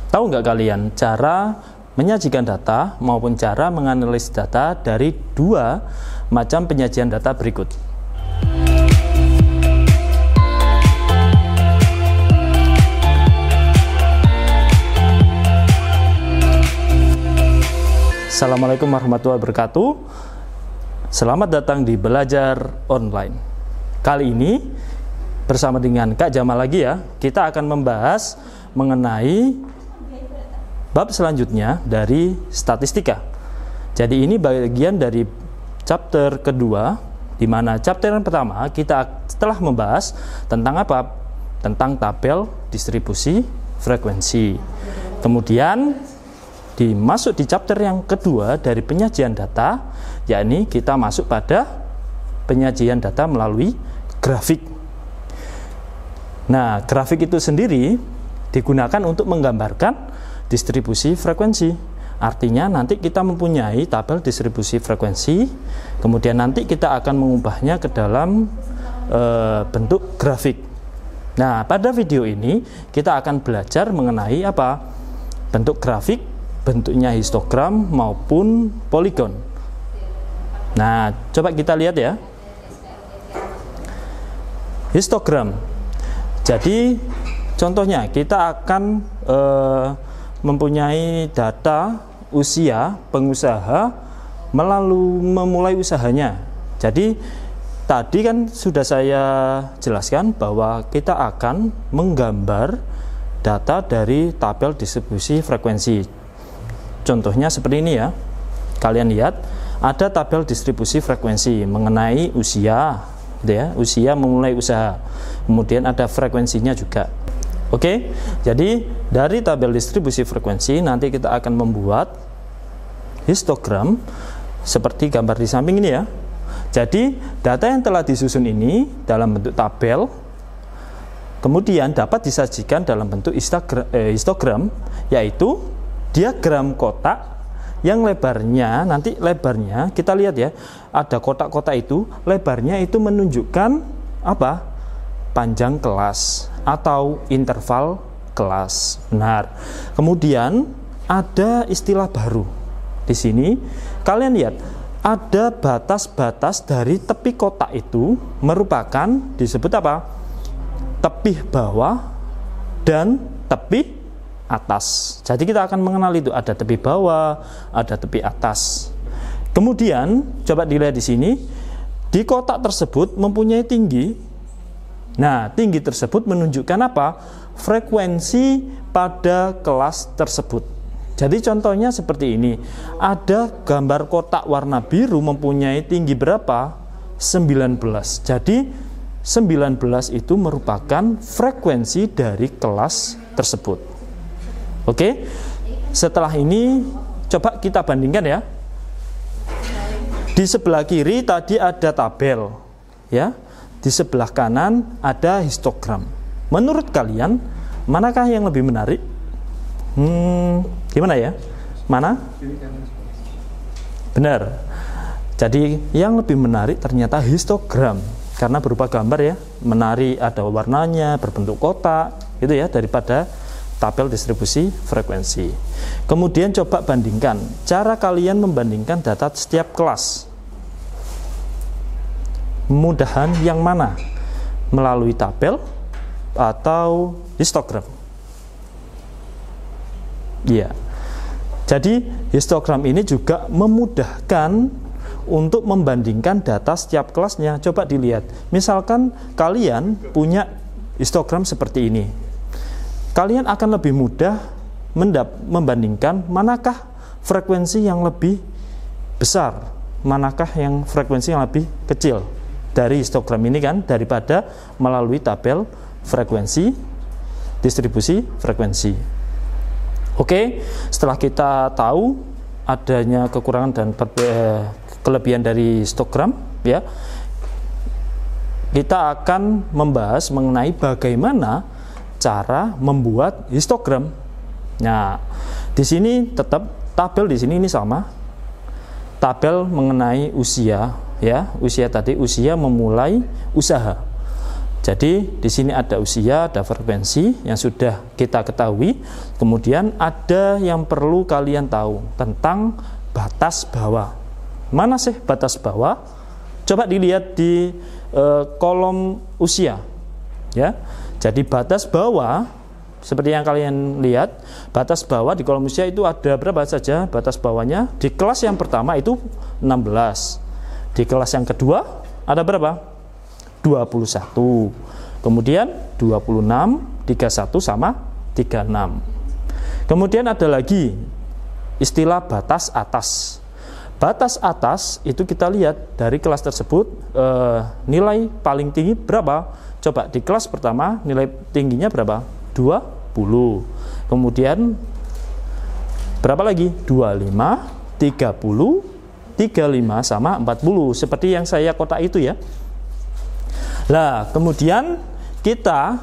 Tahu nggak kalian cara menyajikan data maupun cara menganalisis data dari dua macam penyajian data berikut? Assalamualaikum warahmatullahi wabarakatuh. Selamat datang di Belajar Online. Kali ini bersama dengan Kak Jamal lagi ya, kita akan membahas mengenai bab selanjutnya dari statistika. Jadi ini bagian dari chapter kedua, di mana chapter yang pertama kita telah membahas tentang apa? Tentang tabel distribusi frekuensi. Kemudian dimasuk di chapter yang kedua dari penyajian data, yakni kita masuk pada penyajian data melalui grafik. Nah, grafik itu sendiri digunakan untuk menggambarkan distribusi frekuensi. Artinya nanti kita mempunyai tabel distribusi frekuensi, kemudian nanti kita akan mengubahnya ke dalam bentuk grafik. Nah, pada video ini kita akan belajar mengenai apa? Bentuk grafik, bentuknya histogram maupun poligon. Nah, coba kita lihat ya. Histogram. Jadi contohnya kita akan mempunyai data usia pengusaha memulai usahanya. Jadi tadi kan sudah saya jelaskan bahwa kita akan menggambar data dari tabel distribusi frekuensi. Contohnya seperti ini ya. Kalian lihat ada tabel distribusi frekuensi mengenai usia, gitu ya, usia memulai usaha. Kemudian ada frekuensinya juga. Oke, jadi dari tabel distribusi frekuensi nanti kita akan membuat histogram seperti gambar di samping ini ya. Jadi data yang telah disusun ini dalam bentuk tabel, kemudian dapat disajikan dalam bentuk histogram, yaitu diagram kotak yang lebarnya, nanti lebarnya kita lihat ya, ada kotak-kotak itu, lebarnya itu menunjukkan apa? Panjang kelas atau interval kelas. Benar. Kemudian ada istilah baru. Di sini kalian lihat ada batas-batas dari tepi kotak itu merupakan disebut apa? Tepi bawah dan tepi atas. Jadi kita akan mengenal itu, ada tepi bawah, ada tepi atas. Kemudian coba dilihat di sini, di kotak tersebut mempunyai tinggi. Nah, tinggi tersebut menunjukkan apa? Frekuensi pada kelas tersebut. Jadi contohnya seperti ini. Ada gambar kotak warna biru mempunyai tinggi berapa? 19. Jadi 19 itu merupakan frekuensi dari kelas tersebut. Oke. Setelah ini coba kita bandingkan ya. Di sebelah kiri tadi ada tabel, ya. Di sebelah kanan ada histogram. Menurut kalian, manakah yang lebih menarik? Gimana ya? Mana? Benar. Jadi yang lebih menarik ternyata histogram, karena berupa gambar ya, menarik, ada warnanya, berbentuk kotak, gitu ya, daripada tabel distribusi frekuensi. Kemudian coba bandingkan, cara kalian membandingkan data setiap kelas. Mudahan yang mana? Melalui tabel atau histogram? Iya. Jadi histogram ini juga memudahkan untuk membandingkan data setiap kelasnya. Coba dilihat. Misalkan kalian punya histogram seperti ini. Kalian akan lebih mudah membandingkan manakah frekuensi yang lebih besar, manakah yang frekuensi yang lebih kecil dari histogram ini kan, daripada melalui tabel frekuensi, distribusi frekuensi. Oke, setelah kita tahu adanya kekurangan dan kelebihan dari histogram ya, kita akan membahas mengenai bagaimana cara membuat histogram. Nah, di sini tetap tabel di sini ini sama. Tabel mengenai usia ya, usia tadi, usia memulai usaha. Jadi di sini ada usia, ada frekuensi yang sudah kita ketahui. Kemudian ada yang perlu kalian tahu tentang batas bawah. Mana sih batas bawah? Coba dilihat di kolom usia, ya. Jadi batas bawah seperti yang kalian lihat, batas bawah di kolom usia itu ada berapa saja batas bawahnya? Di kelas yang pertama itu 16. Di kelas yang kedua ada berapa? 21. Kemudian 26, 31 sama 36. Kemudian ada lagi istilah batas atas. Batas atas itu kita lihat dari kelas tersebut nilai paling tinggi berapa? Coba di kelas pertama nilai tingginya berapa? 20. Kemudian berapa lagi? 25, 30, 35 sama 40. Seperti yang saya kotak itu ya. Nah, kemudian kita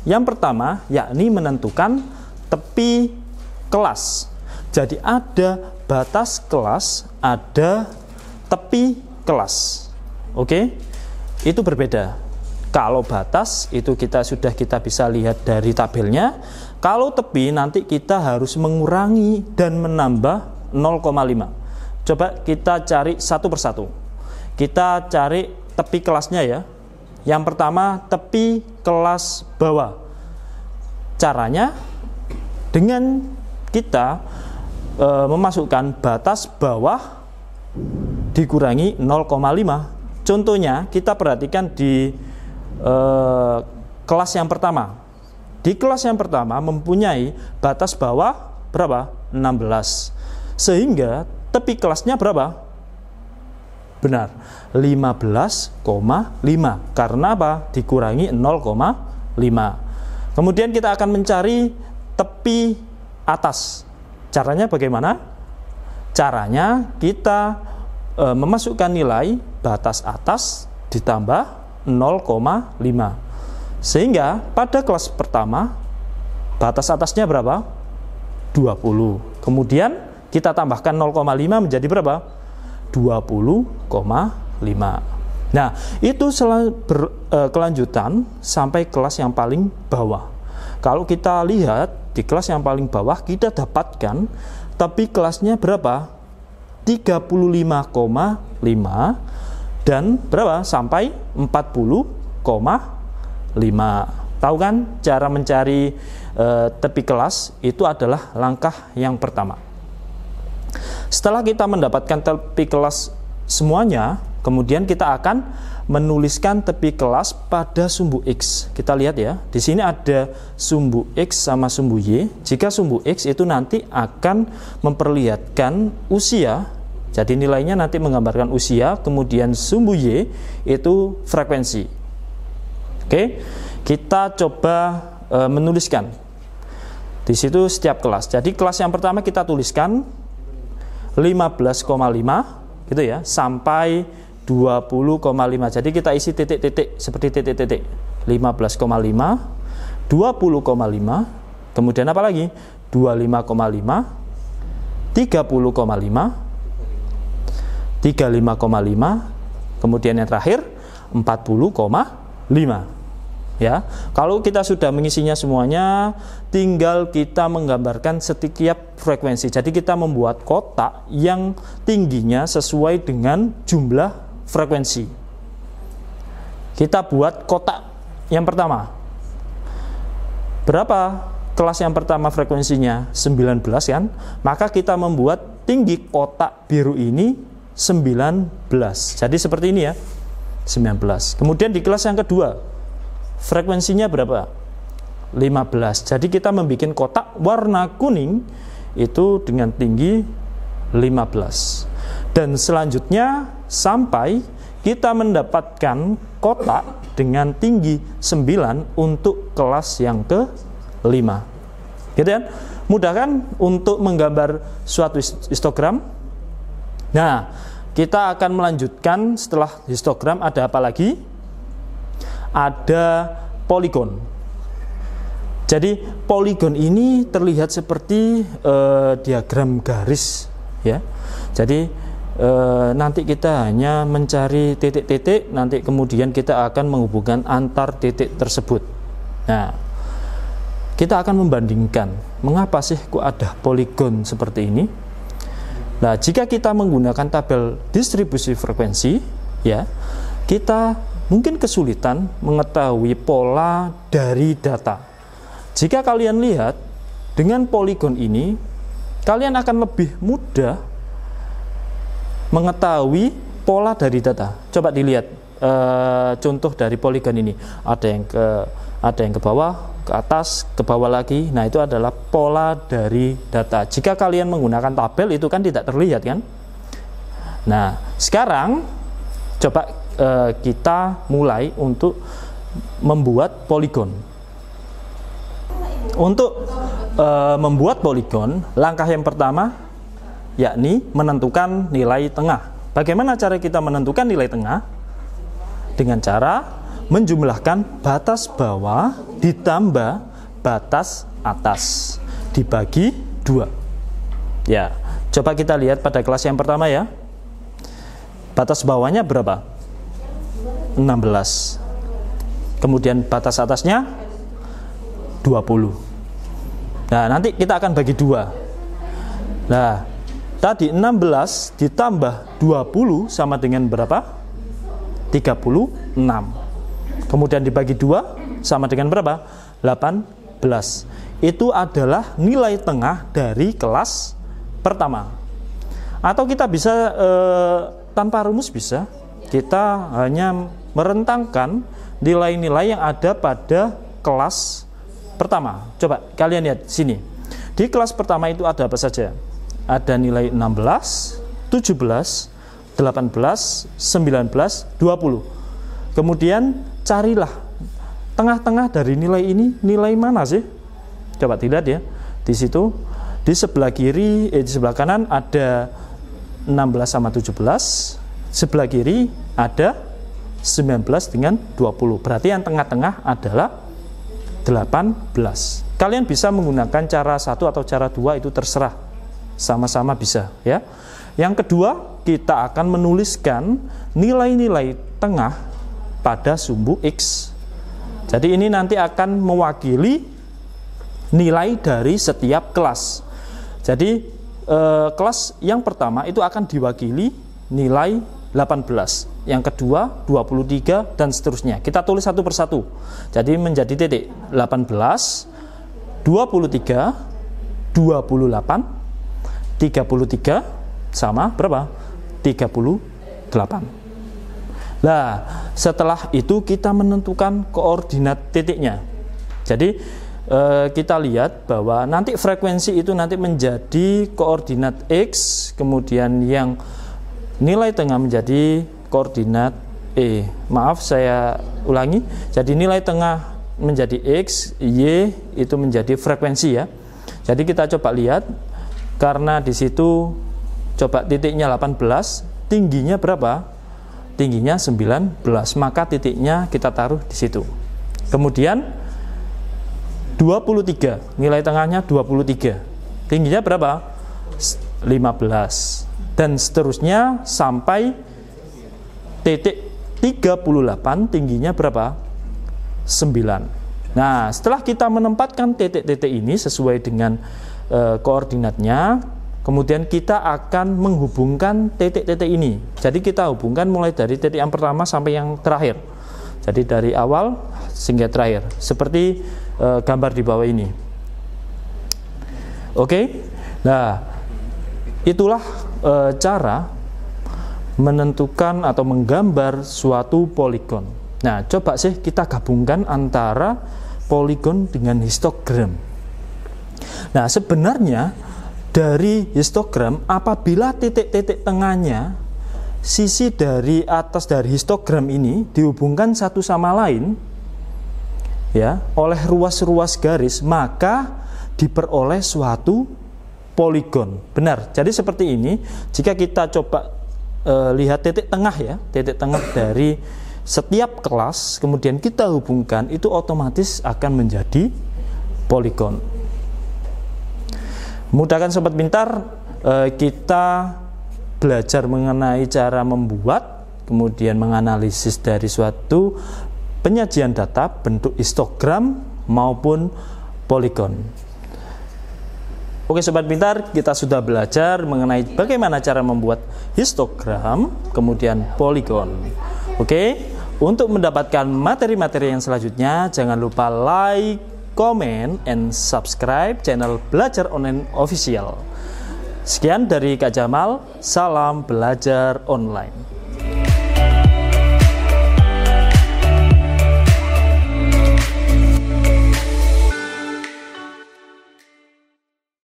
yang pertama yakni menentukan tepi kelas. Jadi ada batas kelas, ada tepi kelas. Oke? Itu berbeda. Kalau batas itu kita bisa lihat dari tabelnya. Kalau tepi nanti kita harus mengurangi dan menambah 0,5. Coba kita cari satu persatu. Kita cari tepi kelasnya ya. Yang pertama tepi kelas bawah. Caranya dengan kita memasukkan batas bawah dikurangi 0,5. Contohnya kita perhatikan di kelas yang pertama. Di kelas yang pertama mempunyai batas bawah berapa? 16. Sehingga tepi kelasnya berapa? Benar, 15,5. Karena apa? Dikurangi 0,5. Kemudian kita akan mencari tepi atas. Caranya bagaimana? Caranya kita memasukkan nilai batas atas ditambah 0,5. Sehingga pada kelas pertama batas atasnya berapa? 20. Kemudian kita tambahkan 0,5 menjadi berapa? 20,5. Nah, itu berkelanjutan sampai kelas yang paling bawah. Kalau kita lihat di kelas yang paling bawah kita dapatkan tapi kelasnya berapa? 35,5 dan berapa? Sampai 40,5. Tahu kan cara mencari tepi kelas itu adalah langkah yang pertama. Setelah kita mendapatkan tepi kelas semuanya, kemudian kita akan menuliskan tepi kelas pada sumbu X. Kita lihat ya, di sini ada sumbu X sama sumbu Y. Jika sumbu X itu nanti akan memperlihatkan usia, jadi nilainya nanti menggambarkan usia, kemudian sumbu Y itu frekuensi. Oke, kita coba menuliskan di situ setiap kelas. Jadi kelas yang pertama kita tuliskan 15,5 gitu ya, sampai 20,5. Jadi kita isi titik-titik seperti titik-titik. 15,5, 20,5, kemudian apa lagi? 25,5, 30,5, 35,5, kemudian yang terakhir 40,5. Ya, kalau kita sudah mengisinya semuanya, tinggal kita menggambarkan setiap frekuensi. Jadi kita membuat kotak yang tingginya sesuai dengan jumlah frekuensi. Kita buat kotak yang pertama. Berapa kelas yang pertama frekuensinya? 19 kan? Maka kita membuat tinggi kotak biru ini 19. Jadi seperti ini ya, 19. Kemudian di kelas yang kedua frekuensinya berapa? 15. Jadi kita membuat kotak warna kuning itu dengan tinggi 15. Dan selanjutnya sampai kita mendapatkan kotak dengan tinggi 9 untuk kelas yang ke-5. Gitu kan? Mudah kan untuk menggambar suatu histogram? Nah, kita akan melanjutkan setelah histogram ada apa lagi? Ada poligon. Jadi poligon ini terlihat seperti diagram garis ya. Jadi nanti kita hanya mencari titik-titik, nanti kemudian kita akan menghubungkan antar titik tersebut. Nah, kita akan membandingkan mengapa sih kok ada poligon seperti ini. Nah, jika kita menggunakan tabel distribusi frekuensi, ya, kita mungkin kesulitan mengetahui pola dari data. Jika kalian lihat dengan poligon ini, kalian akan lebih mudah mengetahui pola dari data. Coba dilihat contoh dari poligon ini. Ada yang ke bawah, ke atas, ke bawah lagi. Nah, itu adalah pola dari data. Jika kalian menggunakan tabel itu kan tidak terlihat kan? Nah, sekarang coba kita mulai untuk membuat poligon. Untuk membuat poligon, langkah yang pertama yakni menentukan nilai tengah. Bagaimana cara kita menentukan nilai tengah? Dengan cara menjumlahkan batas bawah ditambah batas atas dibagi 2. Ya, coba kita lihat pada kelas yang pertama ya. Batas bawahnya berapa? 16. Kemudian batas atasnya 20. Nah, nanti kita akan bagi 2. Nah, tadi 16 ditambah 20 sama dengan berapa? 36. Kemudian dibagi 2 sama dengan berapa? 18. Itu adalah nilai tengah dari kelas pertama. Atau kita bisa tanpa rumus bisa. Kita hanya merentangkan nilai-nilai yang ada pada kelas pertama. Coba kalian lihat sini. Di kelas pertama itu ada apa saja? Ada nilai 16, 17, 18, 19, 20. Kemudian carilah tengah-tengah dari nilai ini, nilai mana sih? Coba dilihat ya. Di situ di sebelah kiri, di sebelah kanan ada 16 sama 17. Sebelah kiri ada 19 dengan 20. Berarti yang tengah-tengah adalah 18. Kalian bisa menggunakan cara 1 atau cara 2, itu terserah. Sama-sama bisa ya. Yang kedua, kita akan menuliskan nilai-nilai tengah pada sumbu X. Jadi ini nanti akan mewakili nilai dari setiap kelas. Jadi kelas yang pertama itu akan diwakili nilai 18, yang kedua 23 dan seterusnya. Kita tulis satu persatu. Jadi menjadi titik 18, 23, 28, 33 sama berapa? 38. Nah, setelah itu kita menentukan koordinat titiknya. Jadi kita lihat bahwa nanti frekuensi itu nanti menjadi koordinat X, kemudian yang nilai tengah menjadi koordinat E. Maaf, saya ulangi. Jadi nilai tengah menjadi X, Y itu menjadi frekuensi ya. Jadi kita coba lihat. Karena di situ coba titiknya 18, tingginya berapa? Tingginya 19, maka titiknya kita taruh di situ. Kemudian 23, nilai tengahnya 23. Tingginya berapa? 15. Dan seterusnya sampai titik 38, tingginya berapa? 9. Nah, setelah kita menempatkan titik-titik ini sesuai dengan koordinatnya, kemudian kita akan menghubungkan titik-titik ini. Jadi kita hubungkan mulai dari titik yang pertama sampai yang terakhir. Jadi dari awal hingga terakhir, seperti gambar di bawah ini. Oke. Nah, itulah cara menentukan atau menggambar suatu poligon. Nah, coba sih kita gabungkan antara poligon dengan histogram. Nah, sebenarnya dari histogram, apabila titik-titik tengahnya, sisi dari atas dari histogram ini dihubungkan satu sama lain ya oleh ruas-ruas garis, maka diperoleh suatu poligon. Benar. Jadi seperti ini. Jika kita coba lihat titik tengah ya, titik tengah dari setiap kelas, kemudian kita hubungkan, itu otomatis akan menjadi poligon. Mudahkan sobat pintar, kita belajar mengenai cara membuat, kemudian menganalisis dari suatu penyajian data bentuk histogram maupun poligon. Oke sobat pintar, kita sudah belajar mengenai bagaimana cara membuat histogram, kemudian poligon. Oke, untuk mendapatkan materi-materi yang selanjutnya, jangan lupa like, comment, and subscribe channel Belajar Online Official. Sekian dari Kak Jamal, salam belajar online.